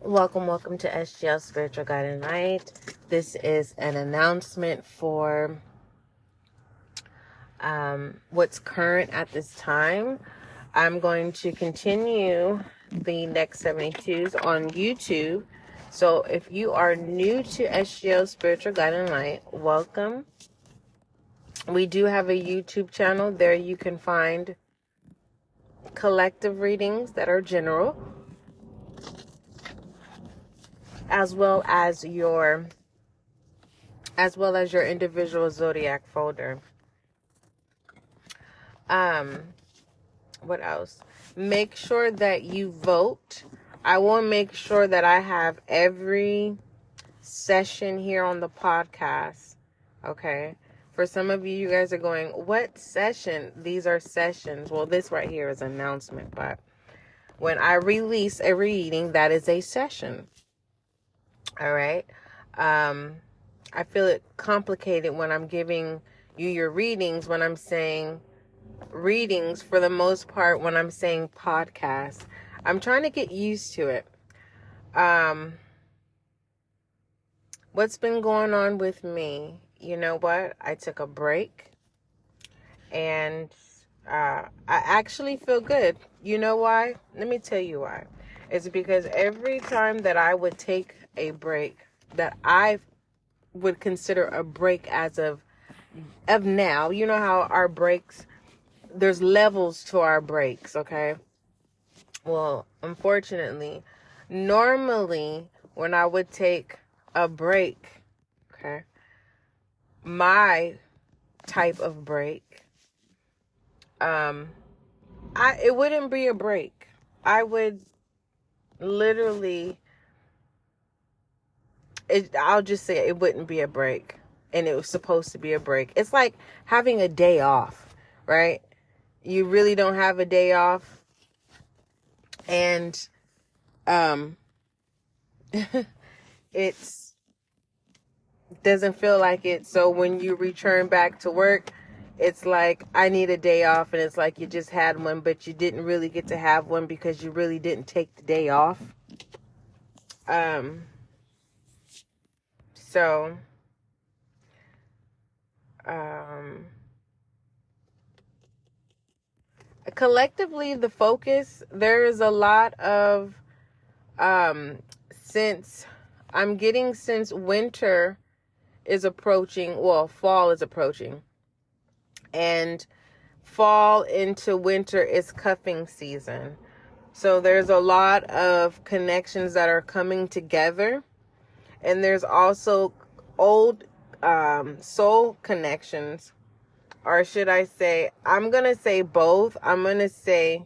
Welcome to SGL Spiritual Guide and Light. This is an announcement for what's current at this time. I'm going to continue the next 72s on YouTube. So if you are new to SGL Spiritual Guide and Light, welcome. We do have a YouTube channel. There you can find collective readings that are general, as well as your individual Zodiac folder. What else? Make sure that you vote. I will make sure that I have every session here on the podcast. Okay. For some of you, you guys are going, what session? These are sessions. Well, this right here is an announcement, but when I release a reading, that is a session. All right. I feel it complicated when I'm giving you your readings, when I'm saying readings for the most part, when I'm saying podcast. I'm trying to get used to it. What's been going on with me? You know what? I took a break and I actually feel good. You know why? Let me tell you why. It's because every time that I would take a break that I would consider a break as of now, you know how our breaks, there's levels to our breaks, okay? Well, unfortunately, normally when I would take a break, okay, my type of break, it wouldn't be a break. I would literally, I'll just say it wouldn't be a break, and it was supposed to be a break. It's like having a day off, right? You really don't have a day off, and it's doesn't feel like it. So when you return back to work, it's like, I need a day off, and it's like you just had one, but you didn't really get to have one because you really didn't take the day off. So collectively, the focus, there is a lot of since winter is approaching, well, fall is approaching, and fall into winter is cuffing season. So there's a lot of connections that are coming together, and there's also old soul connections, or should I say, I'm going to say both. I'm going to say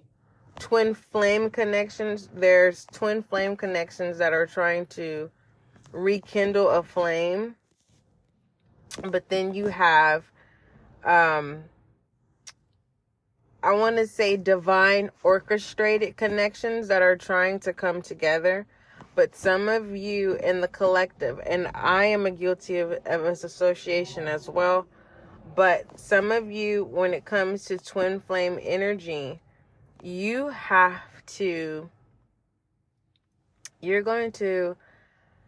twin flame connections. There's twin flame connections that are trying to rekindle a flame. But then you have, I want to say divine orchestrated connections that are trying to come together. But some of you in the collective, and I am guilty of this association as well, but some of you, when it comes to twin flame energy, you're going to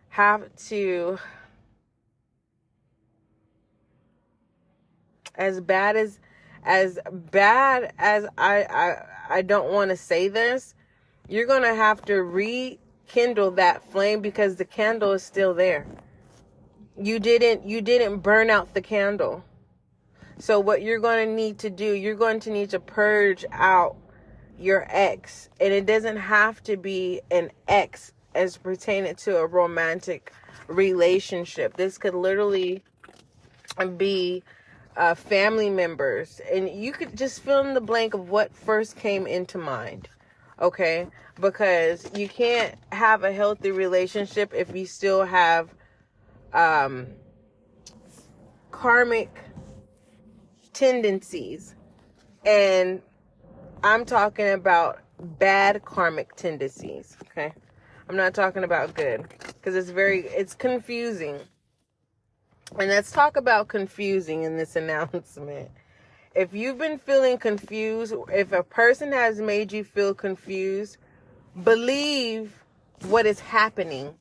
have to, as bad as I don't want to say this, you're going to have to rekindle that flame because the candle is still there. You didn't burn out the candle. So what you're going to need to do, you're going to need to purge out your ex. And it doesn't have to be an ex as pertaining to a romantic relationship. This could literally be family members. And you could just fill in the blank of what first came into mind. Okay? Because you can't have a healthy relationship if you still have karmic tendencies, and I'm talking about bad karmic tendencies. Okay, I'm not talking about good, because it's confusing. And let's talk about confusing in this announcement. If you've been feeling confused, if a person has made you feel confused, believe what is happening.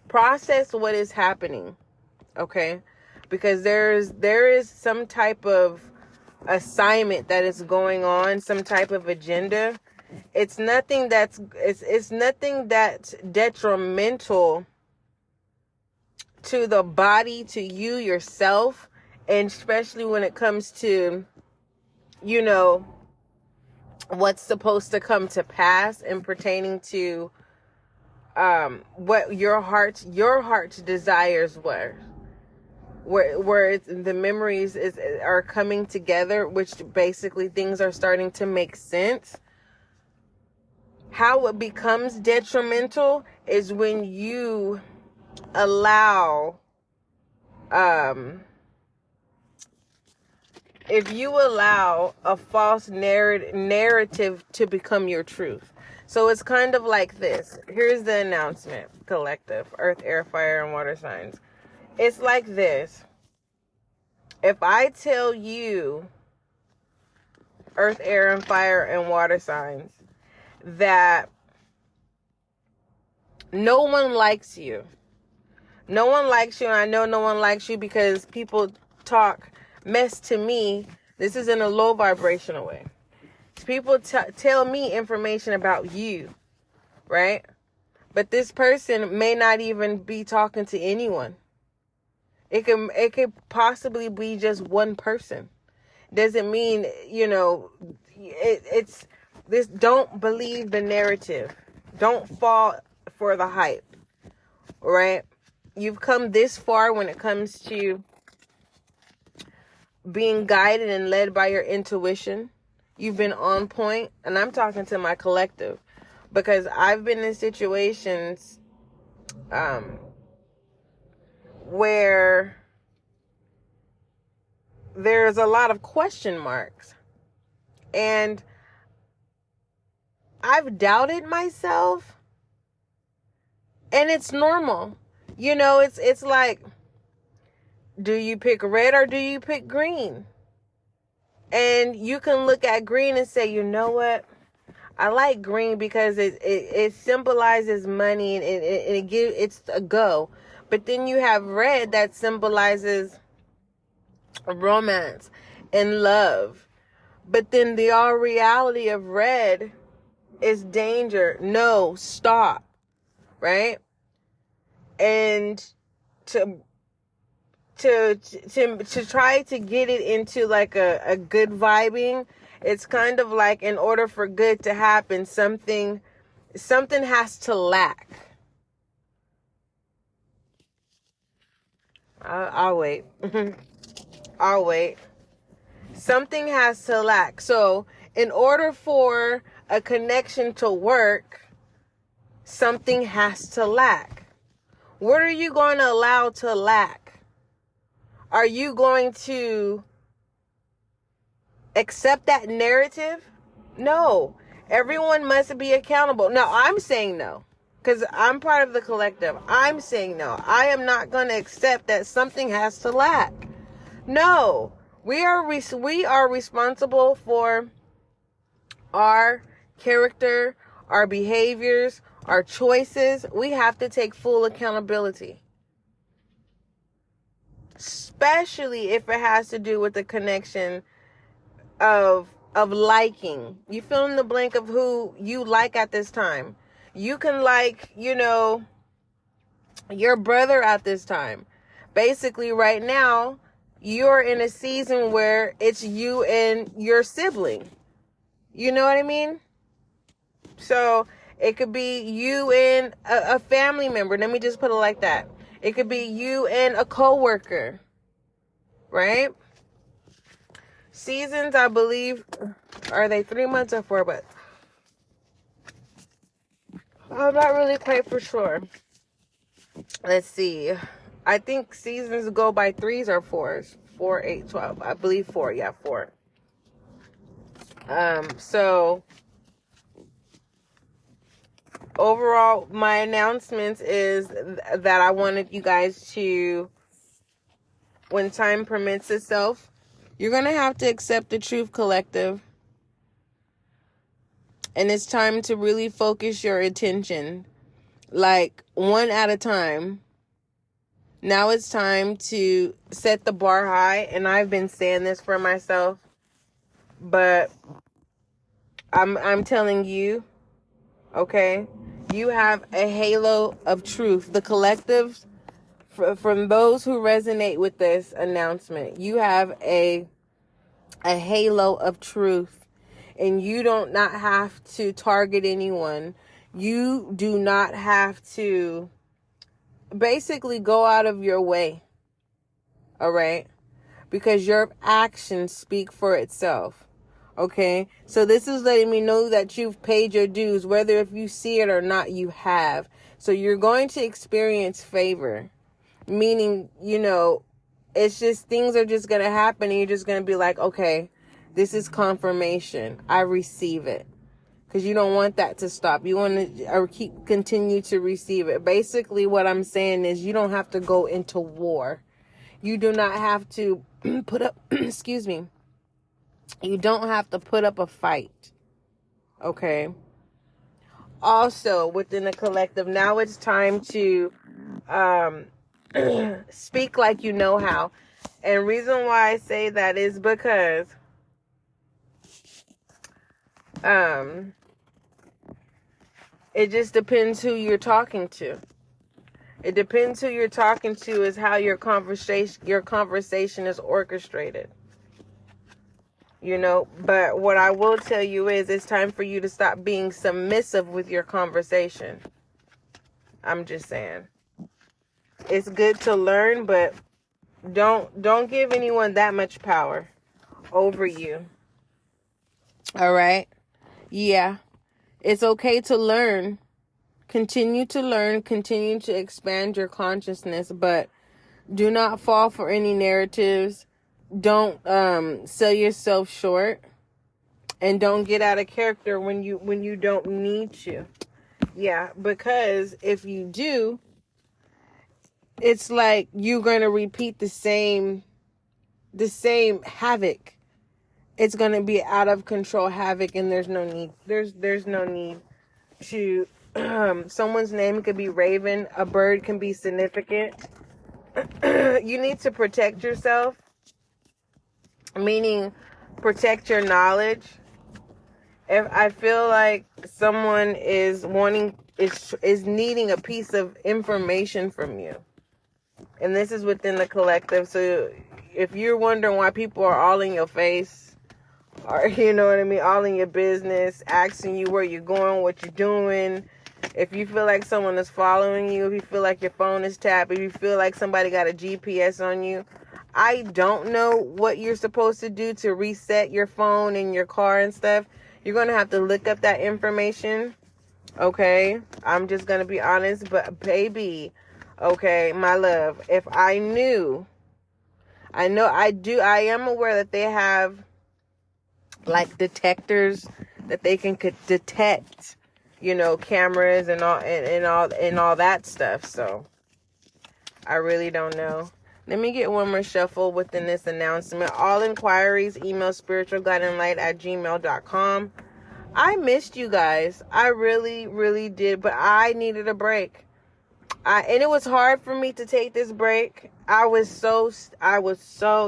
Process what is happening. Okay? Because there is some type of assignment that is going on, some type of agenda. It's nothing that's detrimental to the body, to you yourself, and especially when it comes to, you know, what's supposed to come to pass and pertaining to what your heart's desires were. Where the memories are coming together, which basically things are starting to make sense. How it becomes detrimental is when you allow, if you allow a false narrative to become your truth. So it's kind of like this. Here's the announcement, collective, earth, air, fire, and water signs. It's like this. If I tell you, earth, air, and fire, and water signs, that no one likes you. No one likes you, and I know no one likes you because people talk mess to me. This is in a low vibrational way. People tell me information about you, right? But this person may not even be talking to anyone. It could possibly be just one person. Doesn't mean, you know, it's this. Don't believe the narrative. Don't fall for the hype, right? You've come this far when it comes to being guided and led by your intuition. You've been on point, and I'm talking to my collective because I've been in situations where there's a lot of question marks, and I've doubted myself, and it's normal. You know, it's like, do you pick red or do you pick green? And you can look at green and say, you know what? I like green because it symbolizes money, and it's a go. But then you have red that symbolizes romance and love. But then the all reality of red is danger. No, stop. Right? And to try to get it into like a good vibing, it's kind of like, in order for good to happen, something has to lack. I'll wait. I'll wait. Something has to lack. So in order for a connection to work, something has to lack. What are you going to allow to lack? Are you going to accept that narrative? No. Everyone must be accountable. Now, I'm saying no, because I'm part of the collective. I'm saying no. I am not going to accept that something has to lack. No. We are responsible for our character, our behaviors, our choices. We have to take full accountability. Especially if it has to do with the connection of liking. You fill in the blank of who you like at this time. You can like, your brother at this time. Basically, right now, you're in a season where it's you and your sibling. You know what I mean? So it could be you and a family member. Let me just put it like that. It could be you and a coworker, right? Seasons, I believe, are they 3 months or 4 months? I'm not really quite for sure. Let's see. I think seasons go by 3s or 4s. 4, 8, 12. I believe 4. Yeah, 4. So overall, my announcements is that I wanted you guys to, when time permits itself, you're going to have to accept the truth, collective. And it's time to really focus your attention like one at a time. Now it's time to set the bar high, and I've been saying this for myself, but I'm telling you, okay, you have a halo of truth. The collectives, from those who resonate with this announcement, you have a halo of truth, and you don't not have to target anyone. You do not have to basically go out of your way. All right? Because your actions speak for itself. Okay? So this is letting me know that you've paid your dues, whether if you see it or not, you have. So you're going to experience favor. Meaning, it's just things are just going to happen, and you're just going to be like, okay, this is confirmation. I receive it. Because you don't want that to stop. You want to continue to receive it. Basically, what I'm saying is you don't have to go into war. You do not have to put up, excuse me. You don't have to put up a fight. Okay? Also, within the collective, now it's time to speak like you know how. And reason why I say that is because it just depends who you're talking to. It depends who you're talking to is how your conversation is orchestrated. But what I will tell you is it's time for you to stop being submissive with your conversation. I'm just saying. It's good to learn, but don't give anyone that much power over you. All right? Yeah. It's okay to learn. Continue to learn. Continue to expand your consciousness, but do not fall for any narratives. Don't sell yourself short, and don't get out of character when you don't need to. Yeah, because if you do, it's like you're going to repeat the same havoc. It's going to be out of control havoc, and there's no need. There's no need to someone's name could be Raven, a bird can be significant. You need to protect yourself, meaning protect your knowledge. If I feel like someone is needing a piece of information from you, and this is within the collective, so if you're wondering why people are all in your face, or you know what I mean, all in your business, asking you where you're going, what you're doing, if you feel like someone is following you, if you feel like your phone is tapped, if you feel like somebody got a GPS on you, I don't know what you're supposed to do to reset your phone and your car and stuff. You're going to have to look up that information. Okay? I'm just going to be honest. But baby, okay, my love, if I am aware that they have like detectors that they can detect, cameras and all that stuff. So I really don't know. Let me get one more shuffle within this announcement. All inquiries, email spiritualguidinglight@gmail.com. I missed you guys. I really, really did. But I needed a break. And it was hard for me to take this break. I was so,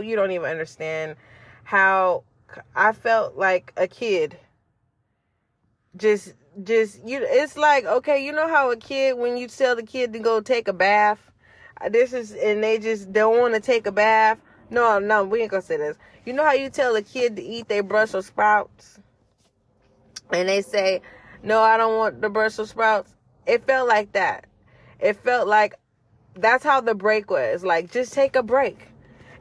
you don't even understand how I felt like a kid. It's like, okay, you know how a kid, when you tell the kid to go take a bath, and they just don't want to take a bath. No, we ain't gonna say this. You know how you tell a kid to eat their Brussels sprouts, and they say, no, I don't want the Brussels sprouts. It felt like that. It felt like that's how the break was. Like, just take a break.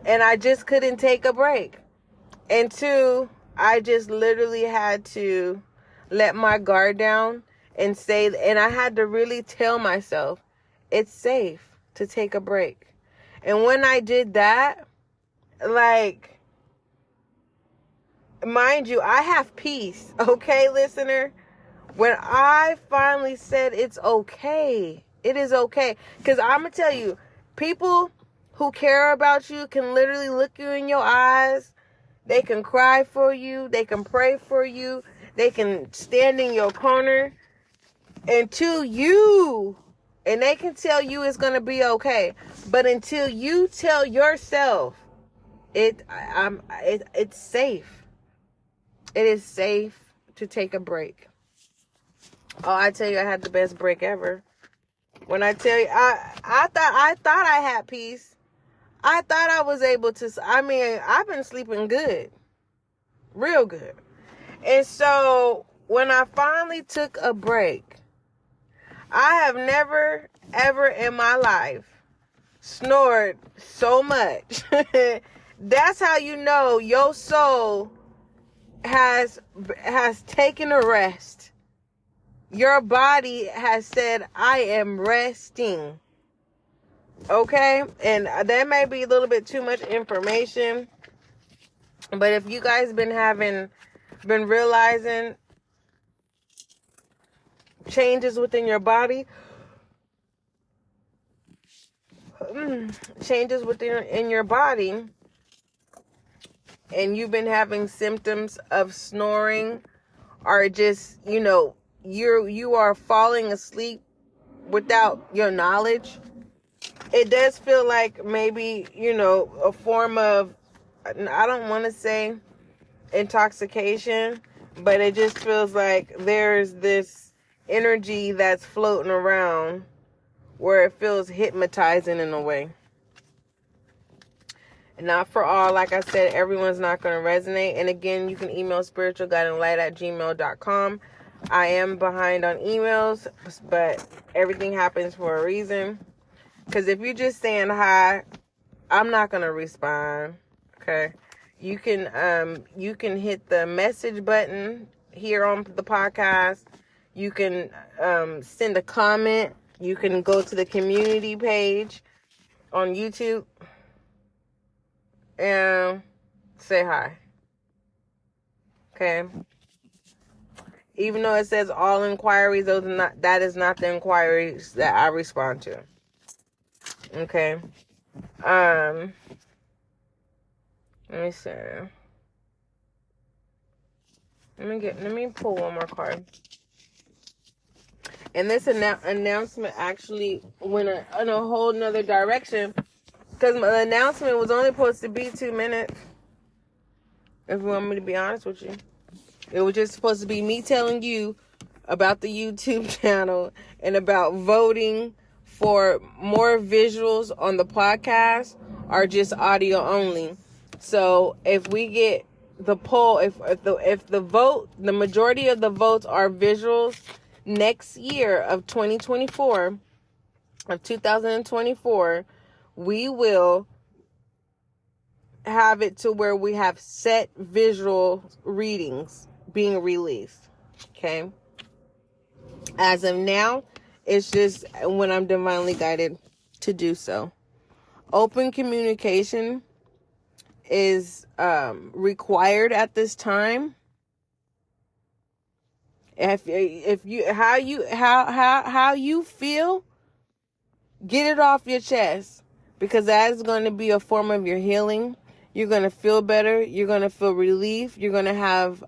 And I just couldn't take a break. And two, I just literally had to let my guard down and I had to really tell myself, it's safe to take a break. And when I did that, like, mind you, I have peace. Okay, listener? When I finally said it's okay, it is okay. Because I'm going to tell you, people who care about you can literally look you in your eyes. They can cry for you. They can pray for you. They can stand in your corner. And two, you And they can tell you it's going to be okay. But until you tell yourself it's safe. It is safe to take a break. Oh, I tell you, I had the best break ever. When I tell you, I thought I had peace. I thought I was able to, I've been sleeping good. Real good. And so when I finally took a break, I have never, ever in my life snored so much. That's how you know your soul has taken a rest. Your body has said, I am resting. Okay? And that may be a little bit too much information. But if you guys been realizing changes within your body, in your body, and you've been having symptoms of snoring, or just, you are falling asleep without your knowledge, it does feel like maybe, a form of, I don't want to say intoxication, but it just feels like there's this energy that's floating around where it feels hypnotizing in a way. Not for all, like I said, everyone's not going to resonate. And again, you can email spiritualguidinglight@gmail.com. I am behind on emails, but everything happens for a reason. Because if you're just saying hi, I'm not going to respond. Okay. You can hit the message button here on the podcast. You can send a comment. You can go to the community page on YouTube and say hi. Okay. Even though it says all inquiries, that is not the inquiries that I respond to. Okay. Let me see. Let me pull one more card. And this announcement actually went in a whole nother direction, because my announcement was only supposed to be 2 minutes. If you want me to be honest with you, it was just supposed to be me telling you about the YouTube channel and about voting for more visuals on the podcast or just audio only. So if we get the poll, if the vote, the majority of the votes are visuals next year of 2024, we will have it to where we have set visual readings being released. Okay. As of now, it's just when I'm divinely guided to do so. Open communication is required at this time. If you how you feel, get it off your chest, because that is going to be a form of your healing. You're going to feel better. You're going to feel relief. You're going to have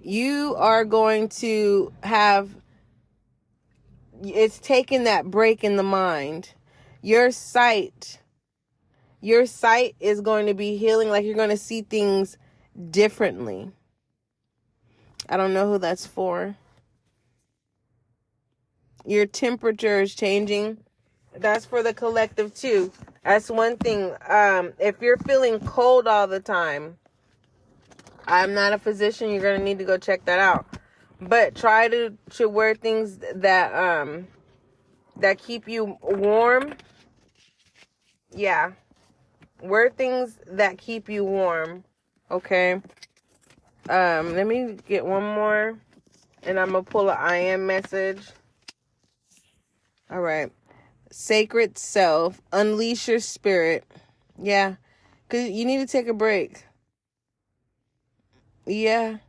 you are going to have, it's taking that break in the mind. Your sight is going to be healing. Like, you're going to see things differently. I don't know who that's for. Your temperature is changing. That's for the collective too. That's one thing. If you're feeling cold all the time, I'm not a physician. You're going to need to go check that out. But try to wear things that keep you warm. Yeah. Wear things that keep you warm. Okay. Let me get one more, and I'm going to pull an I am message. All right. Sacred self, unleash your spirit. Yeah. Because you need to take a break. Yeah.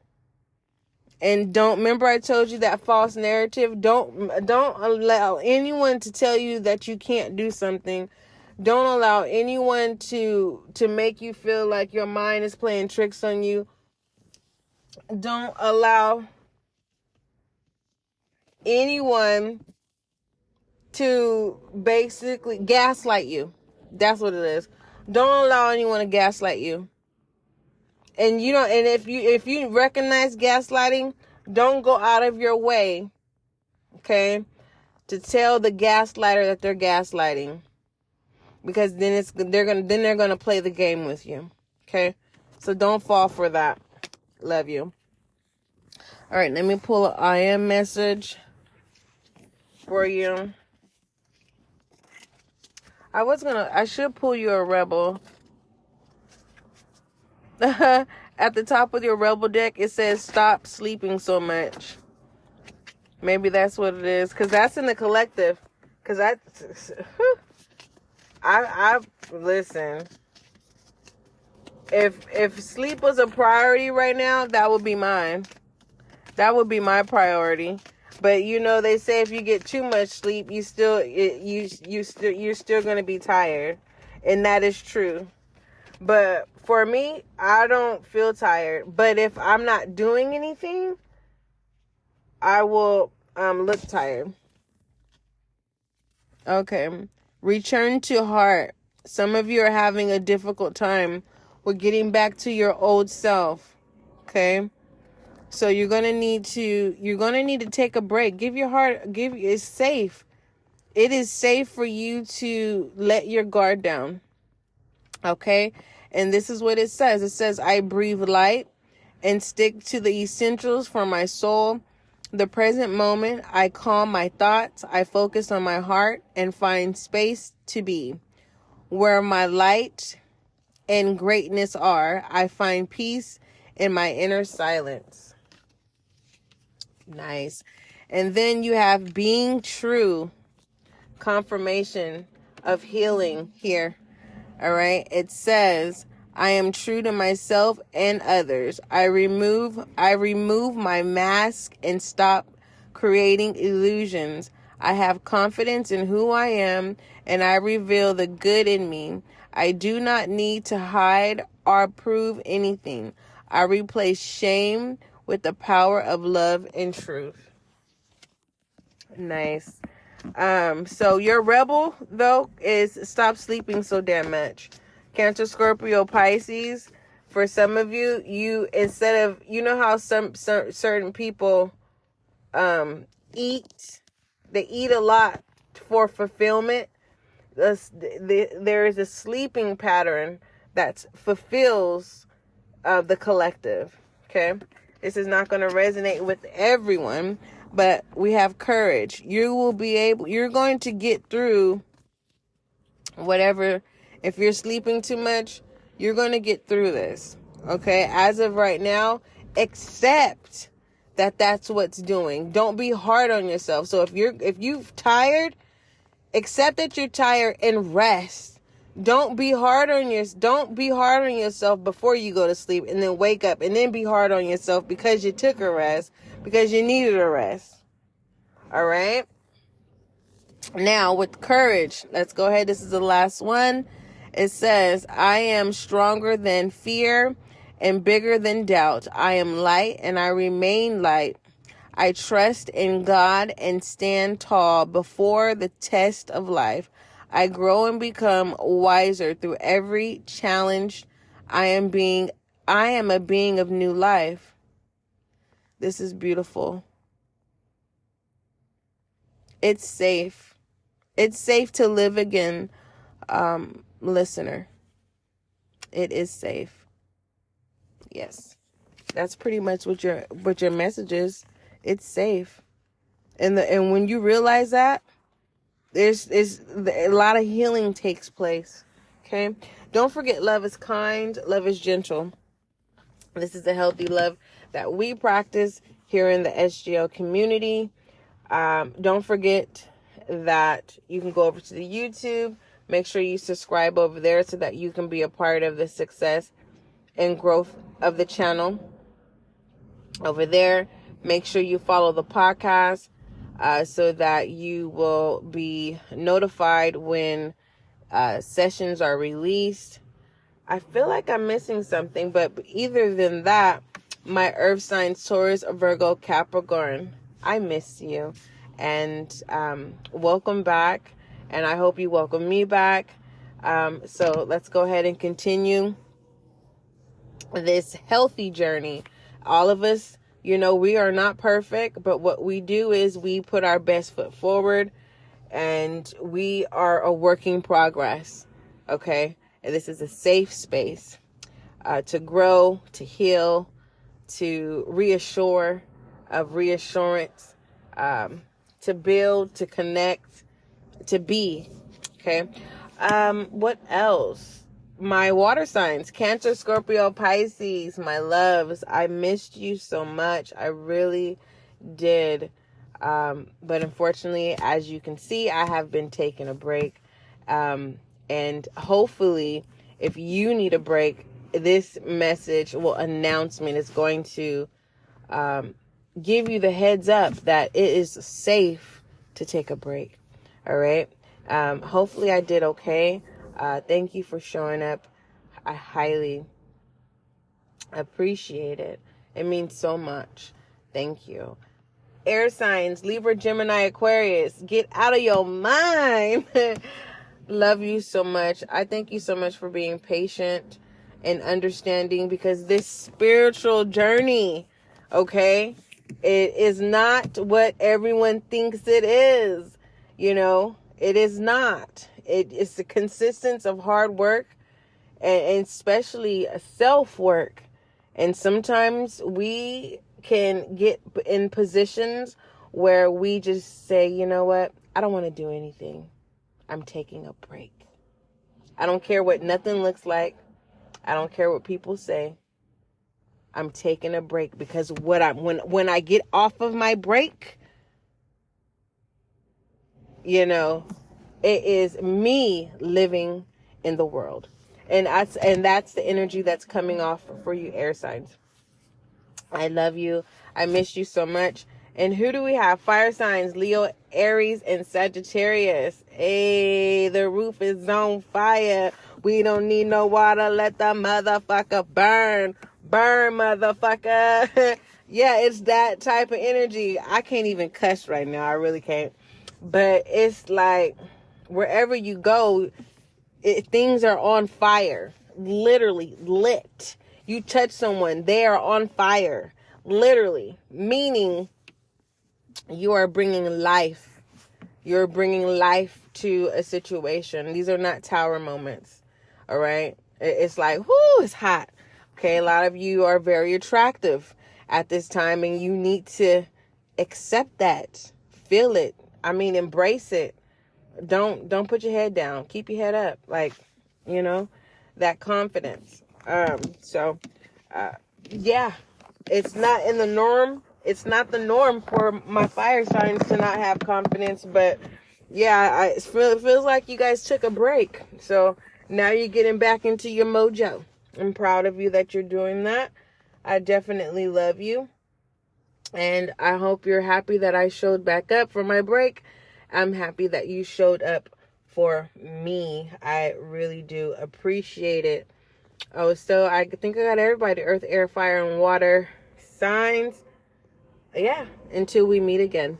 And remember I told you that false narrative? Don't allow anyone to tell you that you can't do something. Don't allow anyone to make you feel like your mind is playing tricks on you. Don't allow anyone to basically gaslight you. That's what it is. Don't allow anyone to gaslight you. And you don't, and if you recognize gaslighting, don't go out of your way, okay, to tell the gaslighter that they're gaslighting. Because then they're gonna play the game with you. Okay? So don't fall for that. Love you. Alright, let me pull an I am message for you. I should pull you a rebel. At the top of your rebel deck, it says stop sleeping so much. Maybe that's what it is. Because that's in the collective. Because I listen. If sleep was a priority right now, that would be mine. That would be my priority. But you know, they say if you get too much sleep, you're still going to be tired, and that is true. But for me, I don't feel tired. But if I'm not doing anything, I will look tired. Okay. Return to heart. Some of you are having a difficult time with getting back to your old self. Okay? So you're going to need to take a break. It's safe. It is safe for you to let your guard down. Okay? And this is what it says. It says, I breathe light and stick to the essentials for my soul. The present moment, I calm my thoughts. I focus on my heart and find space to be. Where my light and greatness are, I find peace in my inner silence. Nice. And then you have being true. Confirmation of healing here. All right. It says, I am true to myself and others. I remove my mask and stop creating illusions. I have confidence in who I am, and I reveal the good in me. I do not need to hide or prove anything. I replace shame with the power of love and truth. Nice. So your rebel, though, is stop sleeping so damn much. Cancer, Scorpio, Pisces. For some of you instead of, you know how some certain people eat, they eat a lot for fulfillment. There is a sleeping pattern that fulfills the collective. Okay, this is not going to resonate with everyone, but we have courage. You're going to get through whatever. If you're sleeping too much, you're going to get through this. Okay? As of right now, accept that that's what's doing. Don't be hard on yourself. So if you're tired, accept that you're tired and rest. Don't be hard on yourself before you go to sleep and then wake up and then be hard on yourself because you took a rest, because you needed a rest. All right? Now, with courage, let's go ahead. This is the last one. It says, I am stronger than fear and bigger than doubt. I am light and I remain light. I trust in God and stand tall before the test of life. I grow and become wiser through every challenge. I am a being of new life. This is beautiful. It's safe. It's safe to live again, listener. It is safe. Yes. That's pretty much what your message is. It's safe. And when you realize that, there's a lot of healing takes place. Okay? Don't forget, love is kind, love is gentle. This is a healthy love that we practice here in the SGL community. Don't forget that you can go over to the YouTube. Make sure you subscribe over there so that you can be a part of the success and growth of the channel over there. Make sure you follow the podcast so that you will be notified when sessions are released. I feel like I'm missing something, but either than that, my earth signs Taurus, Virgo, Capricorn, I miss you. And welcome back. And I hope you welcome me back. So let's go ahead and continue this healthy journey. All of us, we are not perfect, but what we do is we put our best foot forward, and we are a work in progress. Okay. And this is a safe space to grow, to heal, to reassure, of reassurance, to build, to connect, to be. Okay. What else? My water signs, Cancer, Scorpio, Pisces, my loves. I missed you so much. I really did. But unfortunately, as you can see, I have been taking a break. And hopefully, if you need a break, this message, announcement is going to give you the heads up that it is safe to take a break. All right. Hopefully I did okay. Thank you for showing up. I highly appreciate it. It means so much. Thank you. Air signs, Libra, Gemini, Aquarius, get out of your mind. Love you so much. I thank you so much for being patient and understanding, because this spiritual journey, okay, it is not what everyone thinks it is. It is not. It's the consistency of hard work, and especially self-work. And sometimes we can get in positions where we just say, you know what? I don't want to do anything. I'm taking a break. I don't care what nothing looks like. I don't care what people say. I'm taking a break, because when I get off of my break, it is me living in the world. And that's the energy that's coming off for you, air signs. I love you. I miss you so much. And who do we have? Fire signs, Leo, Aries, and Sagittarius. Hey, the roof is on fire. We don't need no water. Let the motherfucker burn. Burn, motherfucker. Yeah, it's that type of energy. I can't even cuss right now. I really can't. But it's like wherever you go, things are on fire. Literally lit. You touch someone, they are on fire. Literally. Meaning you are bringing life. You're bringing life to a situation. These are not tower moments. All right. It's like, whoo, it's hot. Okay. A lot of you are very attractive at this time, and you need to accept that. Feel it. Embrace it. Don't put your head down. Keep your head up. That confidence. Yeah, it's not in the norm. It's not the norm for my fire signs to not have confidence, but yeah, it feels like you guys took a break. So now you're getting back into your mojo. I'm proud of you that you're doing that. I definitely love you. And I hope you're happy that I showed back up for my break. I'm happy that you showed up for me. I really do appreciate it. Oh, so I think I got everybody. Earth, air, fire, and water signs. Yeah, until we meet again.